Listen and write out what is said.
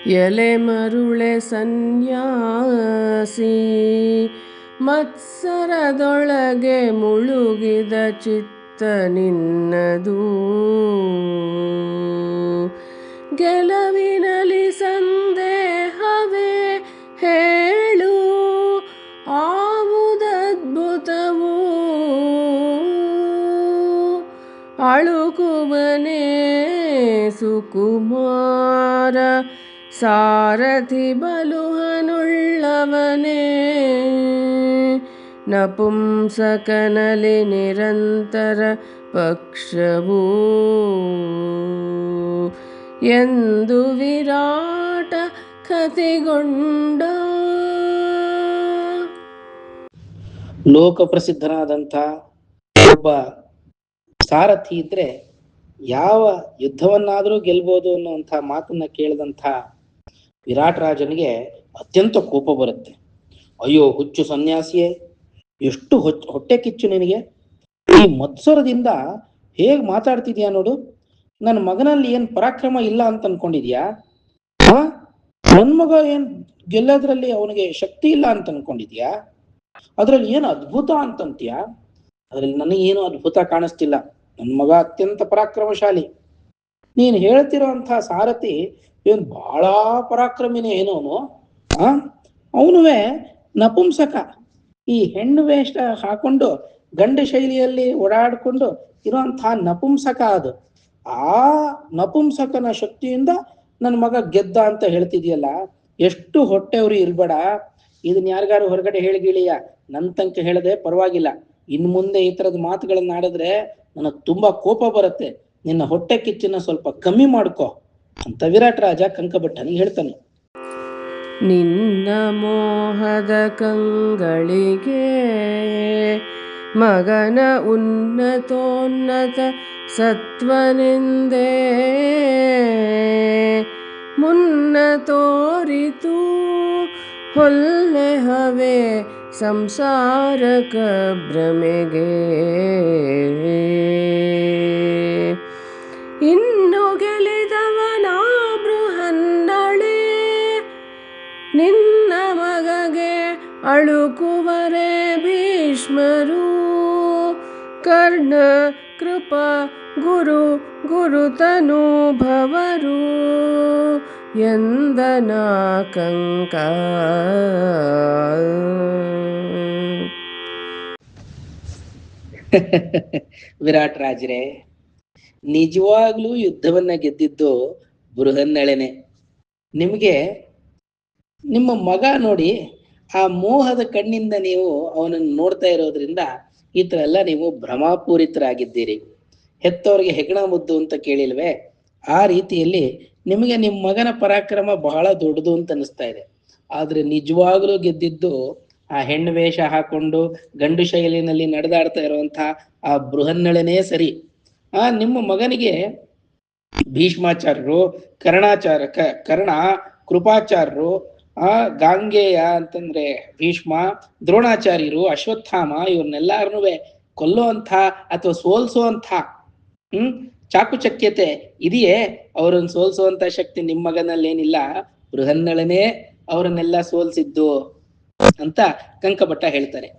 ಎಲೆ ಮರುಳೆ ಸನ್ಯಾಸಿ ಮತ್ಸರದೊಳಗೆ ಮುಳುಗಿದ ಚಿತ್ತ ನಿನ್ನದು. ಗೆಲುವಿನಲ್ಲಿ ಸಂದೇಹವೇ ಹೇಳು, ಆವುದದ್ಭುತವೂ ಅಳುಕುವನೇ ಸುಕುಮಾರ ಸಾರಥಿ ಬಲುಹನುಳ್ಳವನೇ. ನಪುಂಸಕನಲ್ಲಿ ನಿರಂತರ ಪಕ್ಷವು ಎಂದು ವಿರಾಟ ಕಥೆಗೊಂಡ. ಲೋಕ ಪ್ರಸಿದ್ಧನಾದಂಥ ಒಬ್ಬ ಸಾರಥಿ ಇದ್ರೆ ಯಾವ ಯುದ್ಧವನ್ನಾದರೂ ಗೆಲ್ಬೋದು ಅನ್ನುವಂಥ ಮಾತನ್ನ ಕೇಳಿದಂಥ ವಿರಾಟ್ ರಾಜನಿಗೆ ಅತ್ಯಂತ ಕೋಪ ಬರುತ್ತೆ. ಅಯ್ಯೋ ಹುಚ್ಚು ಸನ್ಯಾಸಿಯೇ, ಎಷ್ಟು ಹೊಟ್ಟೆ ಕಿಚ್ಚು ನಿನಗೆ! ಈ ಮತ್ಸರದಿಂದ ಹೇಗ್ ಮಾತಾಡ್ತಿದ್ಯಾ ನೋಡು. ನನ್ನ ಮಗನಲ್ಲಿ ಏನ್ ಪರಾಕ್ರಮ ಇಲ್ಲ ಅಂತ ಅನ್ಕೊಂಡಿದ್ಯಾ? ನನ್ ಮಗ ಏನ್ ಗೆಲ್ಲೋದ್ರಲ್ಲಿ ಅವನಿಗೆ ಶಕ್ತಿ ಇಲ್ಲ ಅಂತ ಅನ್ಕೊಂಡಿದ್ಯಾ? ಅದ್ರಲ್ಲಿ ಏನು ಅದ್ಭುತ ಅಂತಂತೀಯ? ಅದ್ರಲ್ಲಿ ನನಗೇನು ಅದ್ಭುತ ಕಾಣಿಸ್ತಿಲ್ಲ. ನನ್ ಮಗ ಅತ್ಯಂತ ಪರಾಕ್ರಮಶಾಲಿ. ನೀನ್ ಹೇಳ್ತಿರೋಂಥ ಸಾರಥಿ ಏನ್ ಬಹಳ ಪರಾಕ್ರಮಿನೇ ಏನೋ ಅವನುವೆ ನಪುಂಸಕ. ಈ ಹೆಣ್ಣು ವೇಷ ಹಾಕೊಂಡು ಗಂಡ ಶೈಲಿಯಲ್ಲಿ ಓಡಾಡ್ಕೊಂಡು ಇರುವಂತಹ ನಪುಂಸಕ. ಅದು ಆ ನಪುಂಸಕನ ಶಕ್ತಿಯಿಂದ ನನ್ನ ಮಗ ಗೆದ್ದ ಅಂತ ಹೇಳ್ತಿದ್ಯಲ್ಲ, ಎಷ್ಟು ಹೊಟ್ಟೆವ್ರಿ ಇರ್ಬೇಡ. ಇದನ್ನ ಯಾರಿಗಾರು ಹೊರಗಡೆ ಹೇಳಿಗಿಳಿಯ, ನನ್ ತನಕ ಹೇಳದೆ ಪರವಾಗಿಲ್ಲ. ಇನ್ ಮುಂದೆ ಈ ತರದ ಮಾತುಗಳನ್ನ ಆಡಿದ್ರೆ ನನಗ್ ತುಂಬಾ ಕೋಪ ಬರುತ್ತೆ. ನಿನ್ನ ಹೊಟ್ಟೆ ಕಿಚ್ಚನ್ನ ಸ್ವಲ್ಪ ಕಮ್ಮಿ ಮಾಡ್ಕೋ ಅಂತ ವಿರಾಟ್ ರಾಜ ಕಂಕಭಟ್ಟನಿಗೆ ಹೇಳ್ತಾನೆ. ನಿನ್ನ ಮೋಹದ ಕಂಗಳಿಗೆ ಮಗನ ಉನ್ನತೋನ್ನತ ಸತ್ವನೆಂದೇ ಮುನ್ನ ತೋರಿತು ಹೊಲ್ಲೆಹವೇ ಸಂಸಾರಕ ಭ್ರಮೆಗೆ. ಇನ್ನು ಗೆಲಿದವನ ಬೃಹನ್ನಳೆ ನಿನ್ನ ಮಗಗೆ ಅಳುಕುವರೆ ಭೀಷ್ಮರು. ಕರ್ಣ ಕೃಪ ಗುರು ಗುರುತನುಭವರು ಎಂದನ ಕಂಕ. ವಿರಾಟ್ ರಾಜರೇ, ನಿಜವಾಗ್ಲೂ ಯುದ್ಧವನ್ನ ಗೆದ್ದಿದ್ದು ಬೃಹನ್ನಳೆನೆ. ನಿಮ್ಗೆ ನಿಮ್ಮ ಮಗ ನೋಡಿ, ಆ ಮೋಹದ ಕಣ್ಣಿಂದ ನೀವು ಅವನನ್ನು ನೋಡ್ತಾ ಇರೋದ್ರಿಂದ ಈ ತರ ಎಲ್ಲ ನೀವು ಭ್ರಮಾಪೂರಿತರಾಗಿದ್ದೀರಿ. ಹೆತ್ತವರಿಗೆ ಹೆಗಣ ಮುದ್ದು ಅಂತ ಕೇಳಿಲ್ವೇ? ಆ ರೀತಿಯಲ್ಲಿ ನಿಮಗೆ ನಿಮ್ಮ ಮಗನ ಪರಾಕ್ರಮ ಬಹಳ ದೊಡ್ಡದು ಅಂತ ಅನಿಸ್ತಾ ಇದೆ. ಆದ್ರೆ ನಿಜವಾಗ್ಲೂ ಗೆದ್ದಿದ್ದು ಆ ಹೆಣ್ಣು ವೇಷ ಹಾಕೊಂಡು ಗಂಡು ಶೈಲಿನಲ್ಲಿ ನಡೆದಾಡ್ತಾ ಇರುವಂತಹ ಆ ಬೃಹನ್ನಳೆನೇ ಸರಿ. ನಿಮ್ಮ ಮಗನಿಗೆ ಭೀಷ್ಮಾಚಾರ್ಯರು, ಕರ್ಣ, ಕೃಪಾಚಾರ್ಯರು, ಗಾಂಗೇಯ ಅಂತಂದ್ರೆ ಭೀಷ್ಮ, ದ್ರೋಣಾಚಾರ್ಯರು, ಅಶ್ವತ್ಥಾಮ ಇವ್ರನ್ನೆಲ್ಲಾರನು ಕೊಲ್ಲುವಂಥ ಅಥವಾ ಸೋಲ್ಸುವಂಥ ಚಾಕುಚಕ್ಯತೆ ಇದೆಯೇ? ಅವರನ್ನು ಸೋಲ್ಸುವಂತ ಶಕ್ತಿ ನಿಮ್ಮ ಮಗನಲ್ಲೇನಿಲ್ಲ. ಬೃಹನ್ನಳನೇ ಅವರನ್ನೆಲ್ಲ ಸೋಲ್ಸಿದ್ದು ಅಂತ ಕಂಕಭಟ್ಟ ಹೇಳ್ತಾರೆ.